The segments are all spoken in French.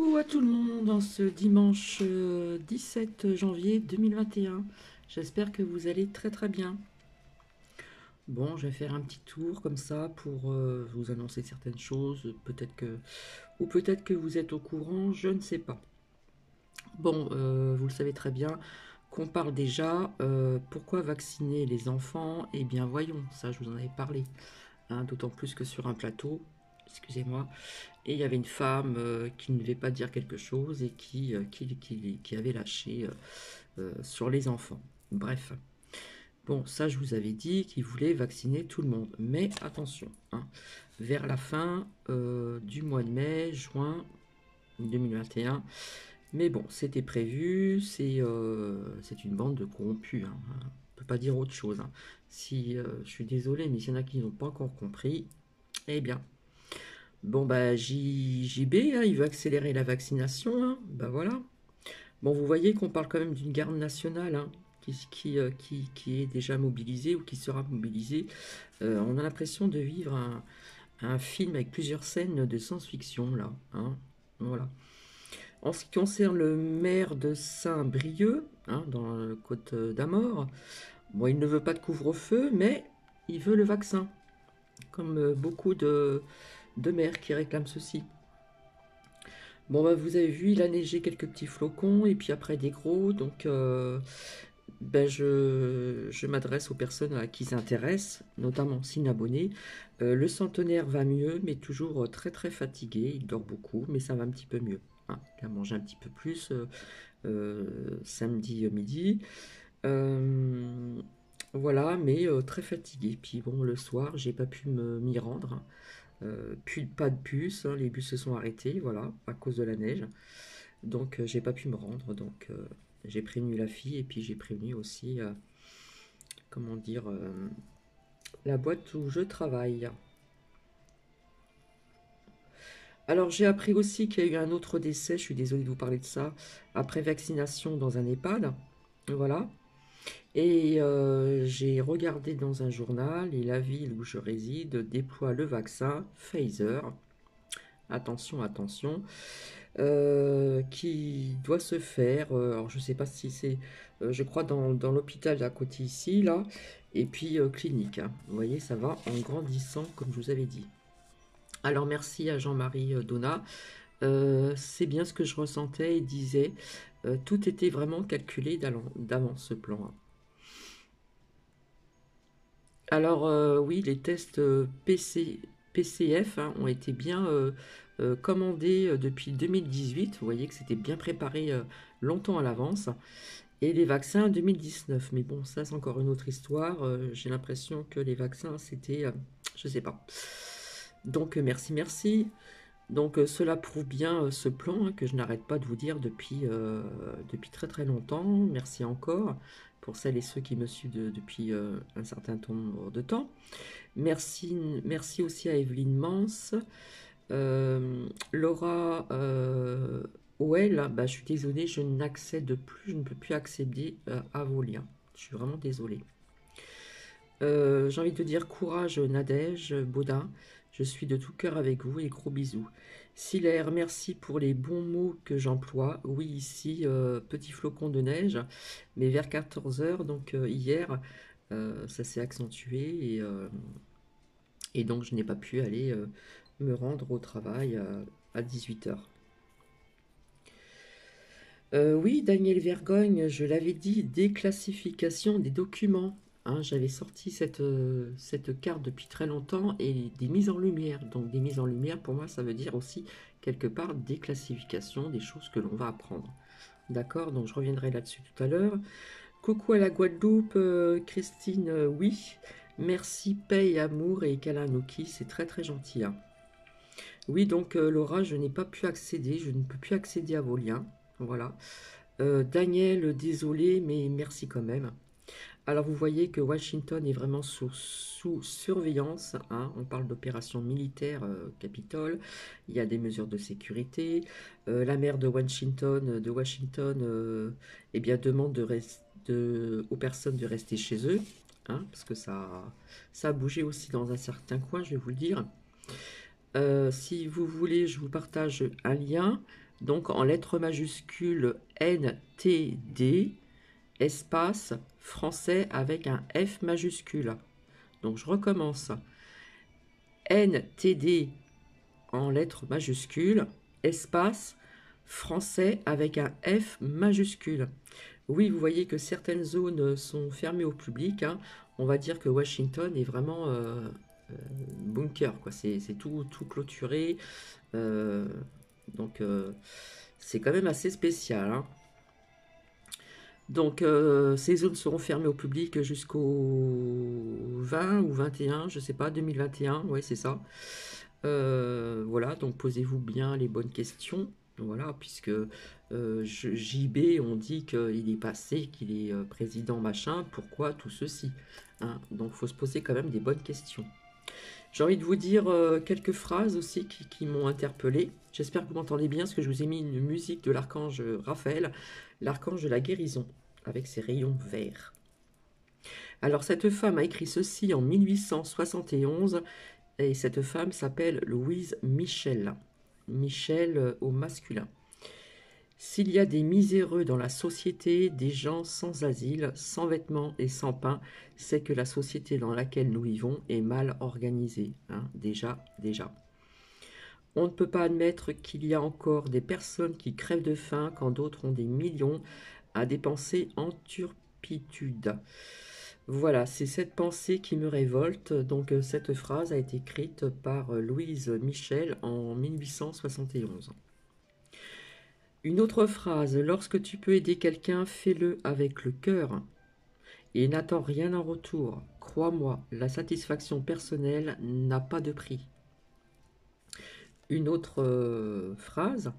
Bonjour à tout le monde en ce dimanche 17 janvier 2021. J'espère que vous allez très très bien. Bon, je vais faire un petit tour comme ça pour vous annoncer certaines choses, peut-être que vous êtes au courant, je ne sais pas. Bon, vous le savez très bien qu'on parle déjà. Pourquoi vacciner les enfants? Eh bien, voyons, ça je vous en avais parlé, hein, d'autant plus que sur un plateau. Excusez-moi. Et il y avait une femme qui ne devait pas dire quelque chose et qui avait lâché sur les enfants. Bref. Bon, ça je vous avais dit qu'il voulait vacciner tout le monde. Mais attention, hein, vers la fin du mois de mai, juin 2021. Mais bon, c'était prévu, c'est une bande de corrompus. Hein, on ne peut pas dire autre chose. Hein. Si je suis désolé, mais s'il y en a qui n'ont pas encore compris, eh bien, bon, bah, JB, hein, il veut accélérer la vaccination, hein, bah voilà. Bon, vous voyez qu'on parle quand même d'une garde nationale, hein, qui est déjà mobilisée ou qui sera mobilisée. On a l'impression de vivre un film avec plusieurs scènes de science-fiction, là, hein, voilà. En ce qui concerne le maire de Saint-Brieuc, hein, dans le Côte d'Armor, bon, il ne veut pas de couvre-feu, mais il veut le vaccin, comme beaucoup de maires qui réclament ceci. Bon, bah, vous avez vu, il a neigé quelques petits flocons et puis après des gros. Donc, ben, je m'adresse aux personnes à qui s'intéressent, notamment abonnés. Le centenaire va mieux, mais toujours très très fatigué. Il dort beaucoup, mais ça va un petit peu mieux. Hein. Il a mangé un petit peu plus samedi midi. Euh, voilà, mais très fatigué. Puis bon, le soir, j'ai pas pu m'y rendre. Puis pas de bus, hein, les bus se sont arrêtés, voilà, à cause de la neige. Donc j'ai pas pu me rendre, donc j'ai prévenu la fille et puis j'ai prévenu aussi, comment dire, la boîte où je travaille. Alors j'ai appris aussi qu'il y a eu un autre décès, je suis désolée de vous parler de ça, après vaccination dans un EHPAD, voilà. Et j'ai regardé dans un journal et la ville où je réside déploie le vaccin Pfizer. Attention, attention. Qui doit se faire. Alors je ne sais pas si c'est, je crois, dans l'hôpital d'à côté ici, là, et puis clinique. Hein. Vous voyez, ça va en grandissant, comme je vous avais dit. Alors merci à Jean-Marie Donat. C'est bien ce que je ressentais et disait. Tout était vraiment calculé d'avance ce plan. Hein. Alors oui, les tests PCF hein, ont été bien commandés depuis 2018. Vous voyez que c'était bien préparé longtemps à l'avance. Et les vaccins 2019. Mais bon, ça c'est encore une autre histoire. J'ai l'impression que les vaccins c'était, je sais pas. Donc merci, merci. Donc cela prouve bien ce plan hein, que je n'arrête pas de vous dire depuis très très longtemps. Merci encore pour celles et ceux qui me suivent depuis un certain nombre de temps. Merci, merci aussi à Evelyne Mans, Laura OL. Bah, je suis désolée, je n'accède plus, je ne peux plus accéder à vos liens. Je suis vraiment désolée. J'ai envie de dire courage Nadège, Baudin. Je suis de tout cœur avec vous et gros bisous. Silaire, merci pour les bons mots que j'emploie. Oui, ici, petit flocon de neige, mais vers 14 heures, donc hier, ça s'est accentué et donc je n'ai pas pu aller me rendre au travail à 18 heures. Oui, Daniel Vergogne, je l'avais dit, déclassification des documents. Hein, j'avais sorti cette carte depuis très longtemps et des mises en lumière. Donc des mises en lumière, pour moi, ça veut dire aussi quelque part déclassification des choses que l'on va apprendre. D'accord, donc je reviendrai là-dessus tout à l'heure. Coucou à la Guadeloupe, Christine, oui. Merci, paix, amour et Kalanouki, c'est très très gentil. Hein. Oui, donc Laura, je n'ai pas pu accéder, je ne peux plus accéder à vos liens. Voilà. Daniel, désolé, mais merci quand même. Alors vous voyez que Washington est vraiment sous surveillance. Hein. On parle d'opération militaire Capitole. Il y a des mesures de sécurité. La maire de Washington eh bien, demande aux personnes de rester chez eux. Hein, parce que ça a bougé aussi dans un certain coin, je vais vous le dire. Si vous voulez, je vous partage un lien. Donc en lettres majuscules NTD, espace français avec un F majuscule. Donc je recommence. NTD en lettres majuscules, espace français avec un F majuscule. Oui, vous voyez que certaines zones sont fermées au public, hein. On va dire que Washington est vraiment bunker, quoi. C'est tout clôturé. euh, donc c'est quand même assez spécial, hein. Donc ces zones seront fermées au public jusqu'au 20 ou 21, je sais pas, 2021, ouais c'est ça. Voilà, donc posez-vous bien les bonnes questions. Voilà, puisque JB, on dit qu'il est passé, qu'il est président machin, pourquoi tout ceci, hein. Donc, il faut se poser quand même des bonnes questions. J'ai envie de vous dire quelques phrases aussi qui m'ont interpellé. J'espère que vous m'entendez bien, parce que je vous ai mis une musique de l'archange Raphaël, l'archange de la guérison, avec ses rayons verts. Alors, cette femme a écrit ceci en 1871, et cette femme s'appelle Louise Michel. Michel au masculin. S'il y a des miséreux dans la société, des gens sans asile, sans vêtements et sans pain, c'est que la société dans laquelle nous vivons est mal organisée, hein, déjà. On ne peut pas admettre qu'il y a encore des personnes qui crèvent de faim quand d'autres ont des millions à dépenser en turpitude. Voilà, c'est cette pensée qui me révolte. Donc cette phrase a été écrite par Louise Michel en 1871. Une autre phrase, lorsque tu peux aider quelqu'un, fais-le avec le cœur et n'attends rien en retour. Crois-moi, la satisfaction personnelle n'a pas de prix. Une autre phrase,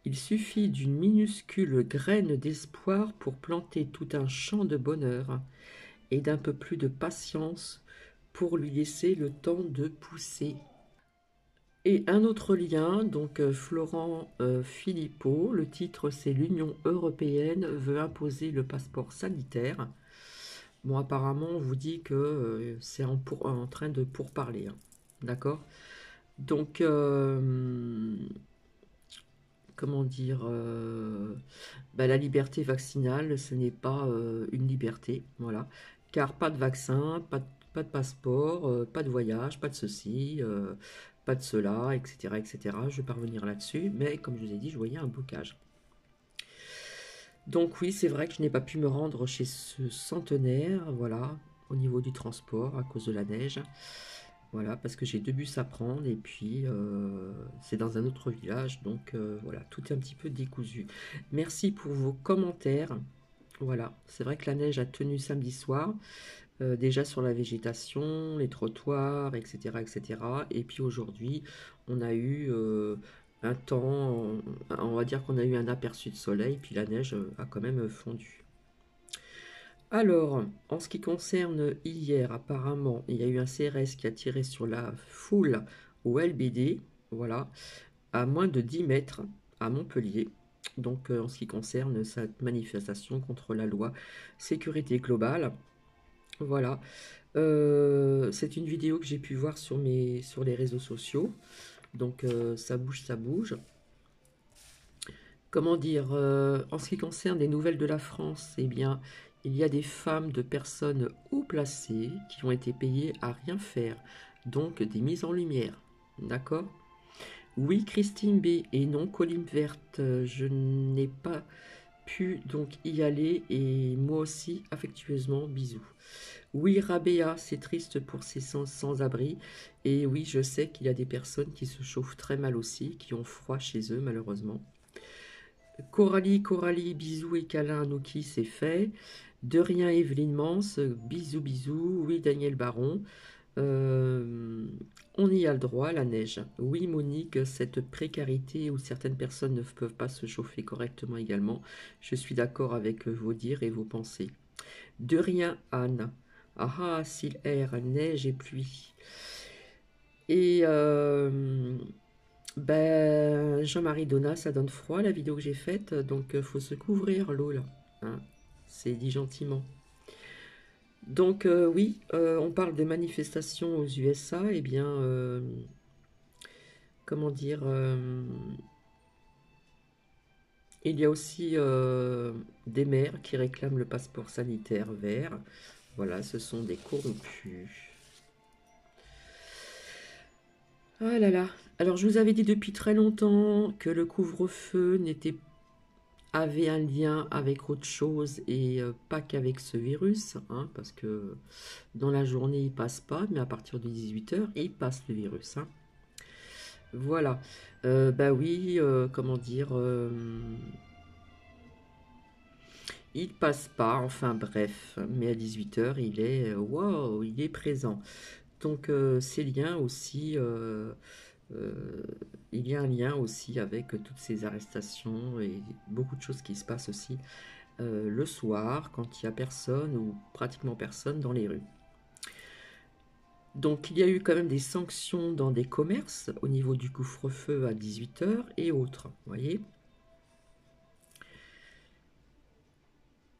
il suffit d'une minuscule graine d'espoir pour planter tout un champ de bonheur et d'un peu plus de patience pour lui laisser le temps de pousser. Et un autre lien, donc Florent Philippot, le titre c'est l'Union européenne veut imposer le passeport sanitaire. Bon, apparemment, on vous dit que c'est en train de pourparler, hein. D'accord? Donc, comment dire, la liberté vaccinale, ce n'est pas une liberté, voilà. Car pas de vaccin, pas de passeport, pas de voyage, pas de ceci, pas de cela, etc., etc. Je vais pas revenir là-dessus, mais comme je vous ai dit, je voyais un blocage. Donc oui, c'est vrai que je n'ai pas pu me rendre chez ce centenaire, voilà, au niveau du transport, à cause de la neige. Voilà, parce que j'ai 2 bus à prendre et puis c'est dans un autre village, donc voilà, tout est un petit peu décousu. Merci pour vos commentaires. Voilà, c'est vrai que la neige a tenu samedi soir, déjà sur la végétation, les trottoirs, etc., etc. Et puis aujourd'hui, on a eu un temps, on va dire qu'on a eu un aperçu de soleil, puis la neige a quand même fondu. Alors, en ce qui concerne hier, apparemment, il y a eu un CRS qui a tiré sur la foule au LBD, voilà, à moins de 10 mètres à Montpellier. Donc, en ce qui concerne cette manifestation contre la loi sécurité globale, voilà. C'est une vidéo que j'ai pu voir sur les réseaux sociaux. Donc, ça bouge, ça bouge. Comment dire, en ce qui concerne les nouvelles de la France, eh bien, il y a des femmes de personnes haut placées qui ont été payées à rien faire, donc des mises en lumière. D'accord? Oui, Christine B. Et non, Colline Verte, je n'ai pas pu donc y aller et moi aussi, affectueusement, bisous. Oui, Rabea, c'est triste pour ces sans-abri. Et oui, je sais qu'il y a des personnes qui se chauffent très mal aussi, qui ont froid chez eux, malheureusement. Coralie, bisous et câlins à Nouki, c'est fait. De rien, Evelyne Mance, bisous, bisous. Oui, Daniel Baron. On y a le droit, la neige. Oui, Monique, cette précarité où certaines personnes ne peuvent pas se chauffer correctement également. Je suis d'accord avec vos dires et vos pensées. De rien, Anne. Ah ah, s'il air, neige et pluie. Et Jean-Marie Donat, ça donne froid la vidéo que j'ai faite, donc faut se couvrir, lol, hein, c'est dit gentiment. Donc oui, on parle des manifestations aux USA, eh bien, comment dire, il y a aussi des maires qui réclament le passeport sanitaire vert. Voilà, ce sont des corrompus. Ah là là. Alors, je vous avais dit depuis très longtemps que le couvre-feu avait un lien avec autre chose et pas qu'avec ce virus, hein, parce que dans la journée, il passe pas, mais à partir de 18 h il passe le virus, hein. Voilà. Bah oui, comment dire, il passe pas, enfin bref, mais à 18 h wow, il est présent. Donc ces liens aussi, euh, il y a un lien aussi avec toutes ces arrestations et beaucoup de choses qui se passent aussi le soir quand il y a personne ou pratiquement personne dans les rues. Donc il y a eu quand même des sanctions dans des commerces au niveau du couvre-feu à 18 h et autres, vous voyez.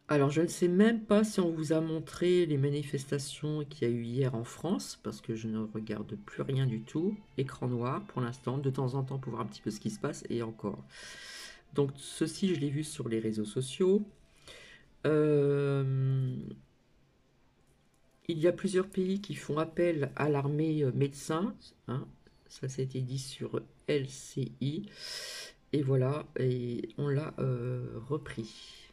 Alors je ne sais même pas si on vous a montré les manifestations qu'il y a eu hier en France, parce que je ne regarde plus rien du tout. Écran noir pour l'instant, de temps en temps pour voir un petit peu ce qui se passe, et encore. Donc ceci, je l'ai vu sur les réseaux sociaux. Euh, il y a plusieurs pays qui font appel à l'armée médecin, hein. Ça c'était dit sur LCI, et voilà, et on l'a repris.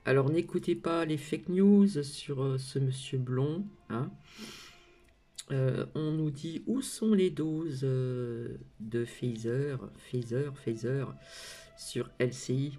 Alors n'écoutez pas les fake news sur ce monsieur blond, hein. On nous dit où sont les doses de Pfizer sur LCI.